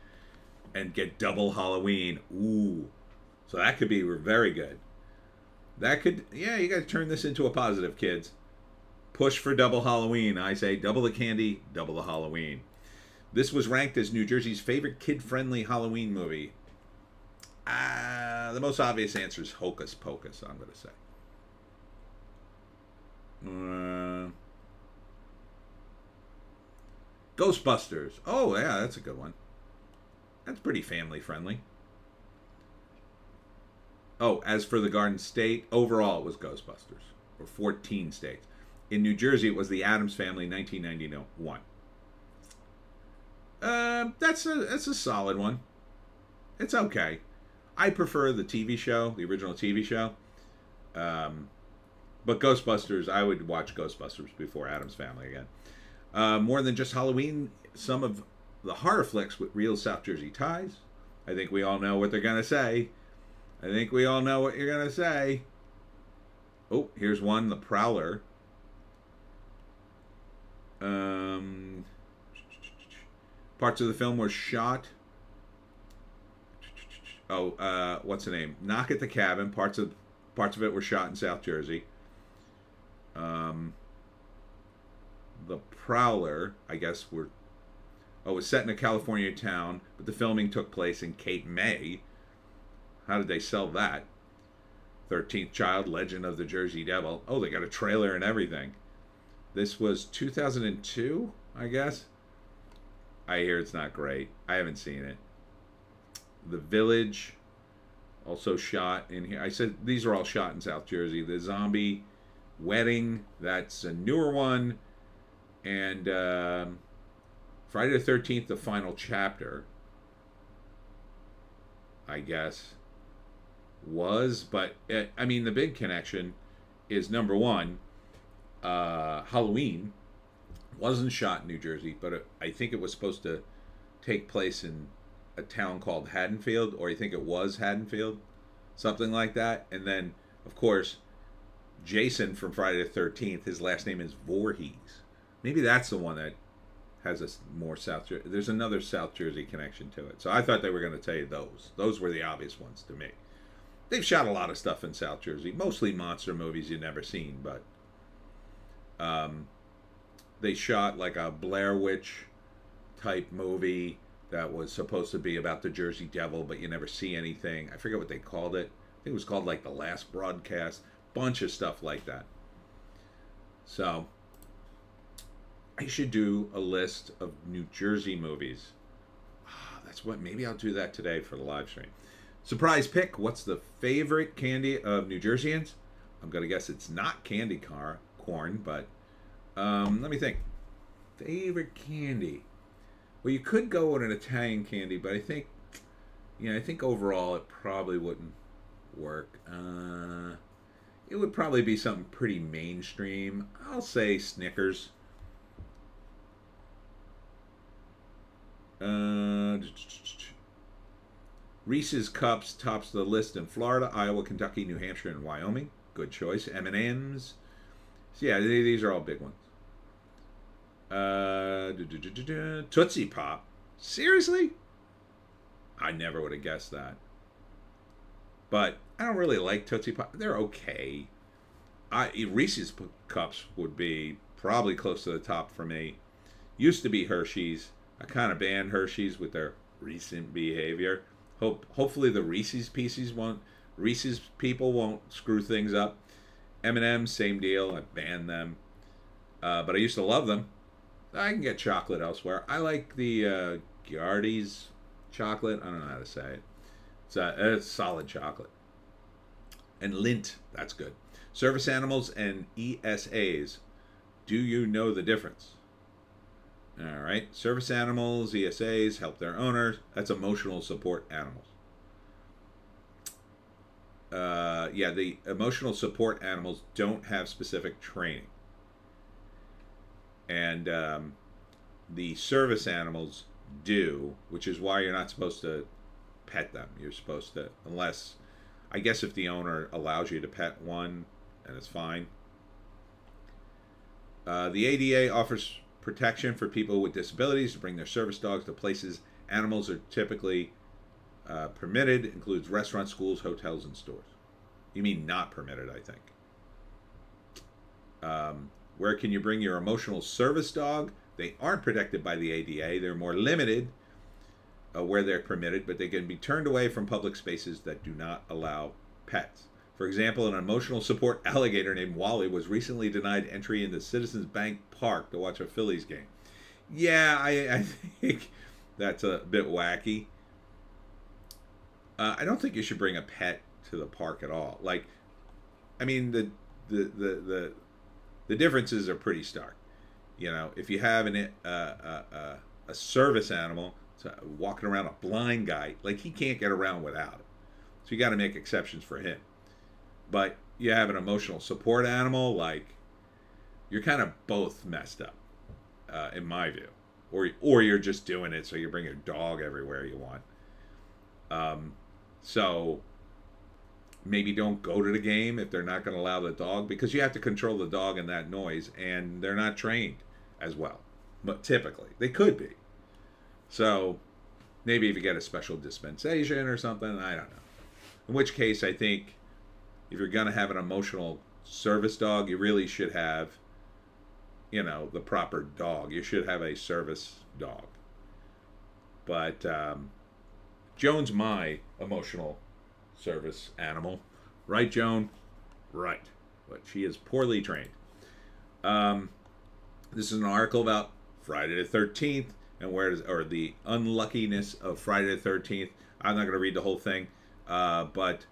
and get double Halloween?" Ooh, so that could be very good. That could, yeah, you got to turn this into a positive, kids. Push for double Halloween. I say double the candy, double the Halloween. This was ranked as New Jersey's favorite kid-friendly Halloween movie. The most obvious answer is Hocus Pocus, I'm going to say. Ghostbusters. Oh, yeah, that's a good one. That's pretty family-friendly. Oh, as for the Garden State, overall it was Ghostbusters. Or 14 states. In New Jersey, it was the Addams Family, 1991. That's a solid one. It's okay. I prefer the TV show, the original TV show. But Ghostbusters, I would watch Ghostbusters before Addams Family again. More than just Halloween, some of the horror flicks with real South Jersey ties. I think we all know what they're going to say. I think we all know what you're going to say. Oh, here's one, The Prowler. Parts of the film were shot. What's the name? Knock at the Cabin. Parts of it were shot in South Jersey. The Prowler, I guess, was set in a California town, but the filming took place in Cape May. How did they sell that? 13th Child, Legend of the Jersey Devil. Oh, they got a trailer and everything. This was 2002, I guess. I hear it's not great. I haven't seen it. The Village, also shot in here. I said these are all shot in South Jersey. The Zombie Wedding, that's a newer one. And Friday the 13th, The Final Chapter, I guess, was. But, I mean, the big connection is, number one, Halloween wasn't shot in New Jersey, but I think it was supposed to take place in a town called Haddonfield, or I think it was Haddonfield, something like that. And then, of course, Jason from Friday the 13th, his last name is Voorhees. Maybe that's the one that has a more South Jersey. There's another South Jersey connection to it. So I thought they were going to tell you those. Those were the obvious ones to me. They've shot a lot of stuff in South Jersey, mostly monster movies you've never seen, but they shot like a Blair Witch type movie that was supposed to be about the Jersey Devil, but you never see anything. I forget what they called it. I think it was called like The Last Broadcast. Bunch of stuff like that. So I should do a list of New Jersey movies. That's what, maybe I'll do that today for the live stream. Surprise pick. What's the favorite candy of New Jerseyans? I'm going to guess it's not candy corn, but let me think. Favorite candy. Well, you could go with an Italian candy, but I think overall it probably wouldn't work. It would probably be something pretty mainstream. I'll say Snickers. Reese's Cups tops the list in Florida, Iowa, Kentucky, New Hampshire, and Wyoming. Good choice. M&M's. So yeah, these are all big ones. Tootsie Pop. Seriously? I never would have guessed that. But I don't really like Tootsie Pop. They're okay. Reese's Cups would be probably close to the top for me. Used to be Hershey's. I kind of banned Hershey's with their recent behavior. Hopefully the Reese's people won't screw things up. M&M's, same deal. I banned them. But I used to love them. I can get chocolate elsewhere. I like the Gardy's chocolate. I don't know how to say it. It's solid chocolate. And Lindt, that's good. Service animals and ESAs. Do you know the difference? All right. Service animals, ESAs, help their owners. That's emotional support animals. Yeah, the emotional support animals don't have specific training. And the service animals do, which is why you're not supposed to pet them. You're supposed to, unless, I guess if the owner allows you to pet one, and it's fine. The ADA offers protection for people with disabilities to bring their service dogs to places animals are typically permitted, includes restaurants, schools, hotels, and stores. You mean not permitted, I think. Where can you bring your emotional service dog? They aren't protected by the ADA. They're more limited where they're permitted, but they can be turned away from public spaces that do not allow pets. For example, an emotional support alligator named Wally was recently denied entry into Citizens Bank Park to watch a Phillies game. Yeah, I think that's a bit wacky. I don't think you should bring a pet to the park at all. Like, I mean, the differences are pretty stark. You know, if you have a service animal walking around, a blind guy, like he can't get around without it. So you got to make exceptions for him. But you have an emotional support animal, like you're kind of both messed up, in my view. Or you're just doing it so you bring your dog everywhere you want. So maybe don't go to the game if they're not going to allow the dog, because you have to control the dog and that noise, and they're not trained as well. But typically, they could be. So maybe if you get a special dispensation or something, I don't know. In which case, I think if you're going to have an emotional service dog, you really should have, the proper dog. You should have a service dog. But Joan's my emotional service animal. Right, Joan? Right. But she is poorly trained. This is an article about Friday the 13th and or the unluckiness of Friday the 13th. I'm not going to read the whole thing, but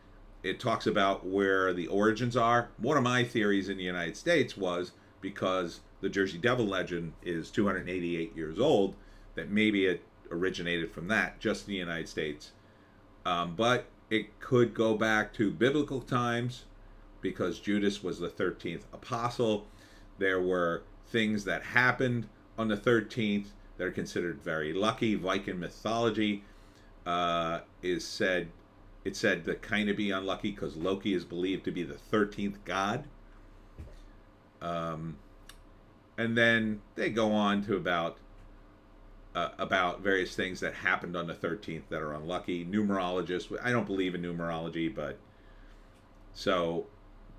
it talks about where the origins are. One of my theories in the United States was because the Jersey Devil legend is 288 years old, that maybe it originated from that, just in the United States. But it could go back to biblical times, because Judas was the 13th apostle. There were things that happened on the 13th that are considered very lucky. Viking mythology it's said to kind of be unlucky because Loki is believed to be the 13th god. And then they go on to about various things that happened on the 13th that are unlucky. Numerologists, I don't believe in numerology, but so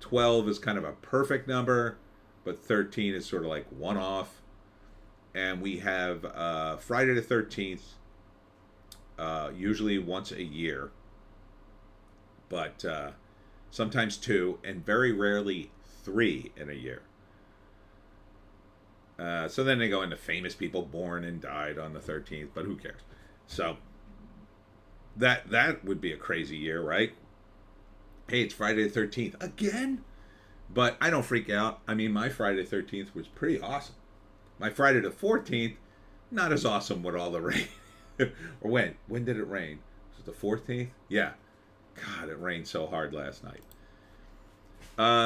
12 is kind of a perfect number, but 13 is sort of like one off. And we have Friday the 13th, usually once a year, but sometimes two, and very rarely three in a year. So then they go into famous people born and died on the 13th, but who cares? So that would be a crazy year, right? Hey, it's Friday the 13th again? But I don't freak out. I mean, my Friday the 13th was pretty awesome. My Friday the 14th, not as awesome with all the rain. Or when? When did it rain? Was it the 14th? Yeah. God, it rained so hard last night.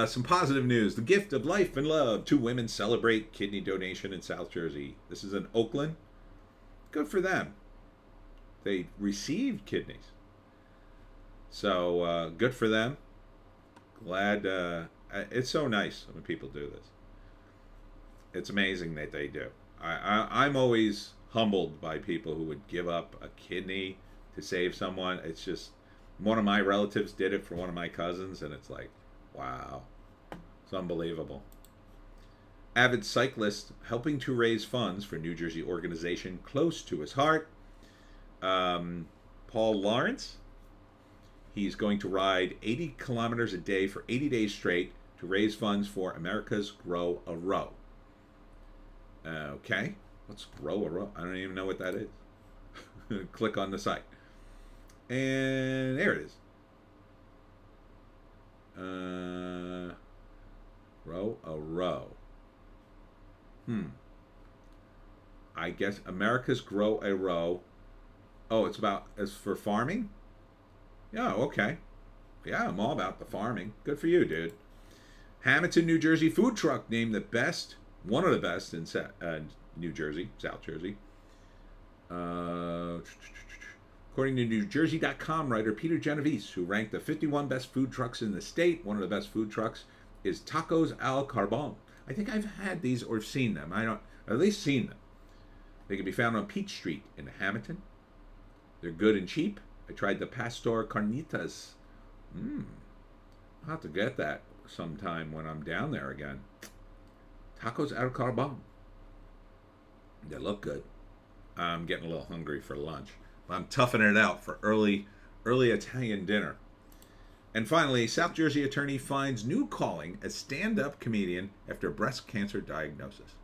Some positive news. The gift of life and love. 2 women celebrate kidney donation in South Jersey. This is in Oakland. Good for them. They received kidneys. So, good for them. Glad. It's so nice when people do this. It's amazing that they do. I'm always humbled by people who would give up a kidney to save someone. It's just, one of my relatives did it for one of my cousins, and it's like, wow. It's unbelievable. Avid cyclist helping to raise funds for New Jersey organization close to his heart. Paul Lawrence. He's going to ride 80 kilometers a day for 80 days straight to raise funds for America's Grow a Row. Okay. Let's grow a row. I don't even know what that is. Click on the site. And there it is. Grow a row. I guess America's Grow a Row. Oh, it's for farming? Yeah, okay. Yeah, I'm all about the farming. Good for you, dude. Hamilton, New Jersey food truck named one of the best in New Jersey, South Jersey. According to NewJersey.com writer Peter Genovese, who ranked the 51 best food trucks in the state, one of the best food trucks is Tacos al Carbon. I think I've had these or seen them. At least seen them. They can be found on Peach Street in Hamilton. They're good and cheap. I tried the Pastor Carnitas. I'll have to get that sometime when I'm down there again. Tacos al Carbon. They look good. I'm getting a little hungry for lunch. I'm toughing it out for early Italian dinner. And finally, South Jersey attorney finds new calling as stand-up comedian after breast cancer diagnosis.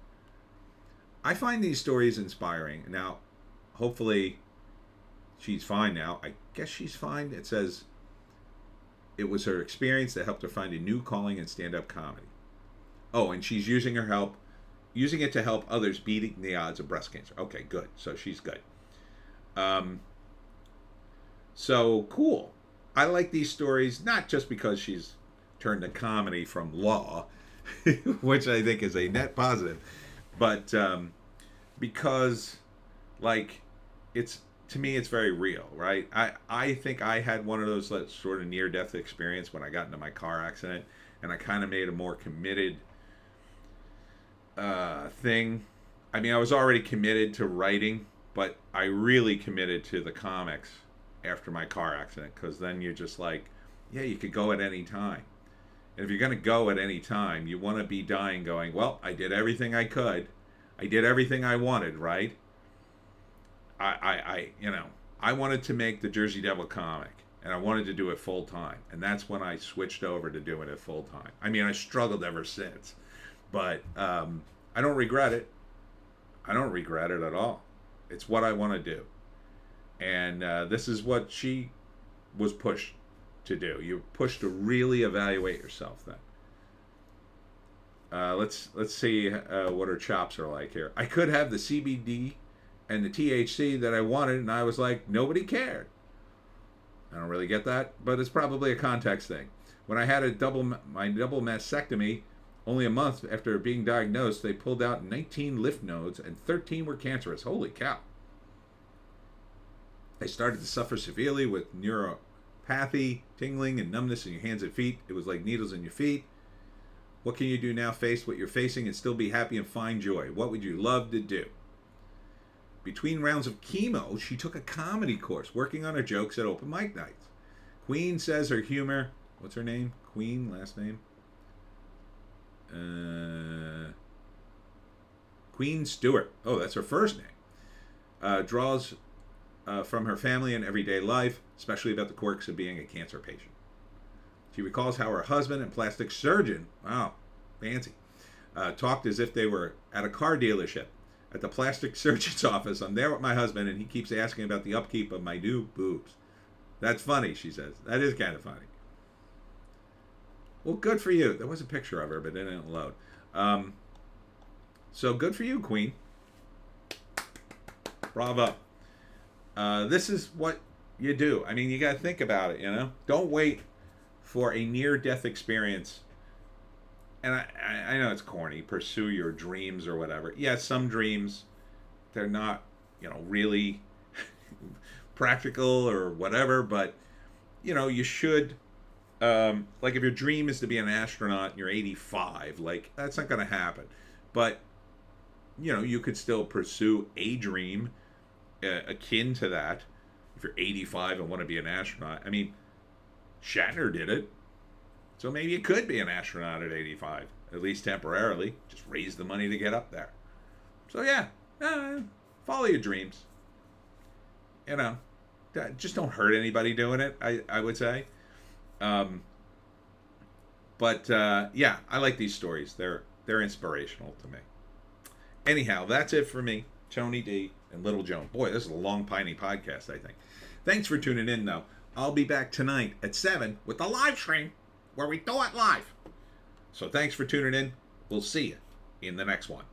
I find these stories inspiring. Now, hopefully, she's fine now. I guess she's fine. It says it was her experience that helped her find a new calling in stand-up comedy. Oh, and she's using it to help others beating the odds of breast cancer. Okay, good. So she's good. So cool. I like these stories, not just because she's turned to comedy from law, which I think is a net positive, but because, like, to me, it's very real, right? I think I had one of those sort of near-death experience when I got into my car accident, and I kind of made a more committed thing. I mean, I was already committed to writing, but I really committed to the comics after my car accident, because then you're just like, yeah, you could go at any time. And if you're going to go at any time, you want to be dying going, well, I did everything I could. I did everything I wanted, right? I wanted to make the Jersey Devil comic, and I wanted to do it full time. And that's when I switched over to doing it full time. I mean, I struggled ever since, but I don't regret it. I don't regret it at all. It's what I want to do. And this is what she was pushed to do. You're pushed to really evaluate yourself then. Let's see what her chops are like here. I could have the CBD and the THC that I wanted, and I was like, nobody cared. I don't really get that, but it's probably a context thing. When I had my double mastectomy, only a month after being diagnosed, they pulled out 19 lymph nodes and 13 were cancerous. Holy cow. I started to suffer severely with neuropathy, tingling, and numbness in your hands and feet. It was like needles in your feet. What can you do now, face what you're facing, and still be happy and find joy? What would you love to do? Between rounds of chemo, she took a comedy course, working on her jokes at open mic nights. Queen says her humor... What's her name? Queen, last name? Queen Stewart. Oh, that's her first name. Draws from her family and everyday life, especially about the quirks of being a cancer patient. She recalls how her husband and plastic surgeon, wow, fancy, talked as if they were at a car dealership. At the plastic surgeon's office, I'm there with my husband, and he keeps asking about the upkeep of my new boobs. That's funny, she says. That is kind of funny. Well, good for you. There was a picture of her, but it didn't load. So good for you, Queen. Bravo. This is what you do. I mean, you got to think about it, you know? Don't wait for a near-death experience. And I know it's corny. Pursue your dreams or whatever. Yeah, some dreams, they're not, really practical or whatever. But, you should... like if your dream is to be an astronaut and you're 85, like that's not going to happen. But, you could still pursue a dream akin to that if you're 85 and want to be an astronaut. I mean, Shatner did it. So maybe you could be an astronaut at 85, at least temporarily. Just raise the money to get up there. So yeah, follow your dreams. Just don't hurt anybody doing it, I would say. But I like these stories. They're inspirational to me. Anyhow, that's it for me. Tony D, and Little Joan. Boy, this is a long Piney podcast, I think. Thanks for tuning in, though. I'll be back tonight at 7 with the live stream where we do it live. So thanks for tuning in. We'll see you in the next one.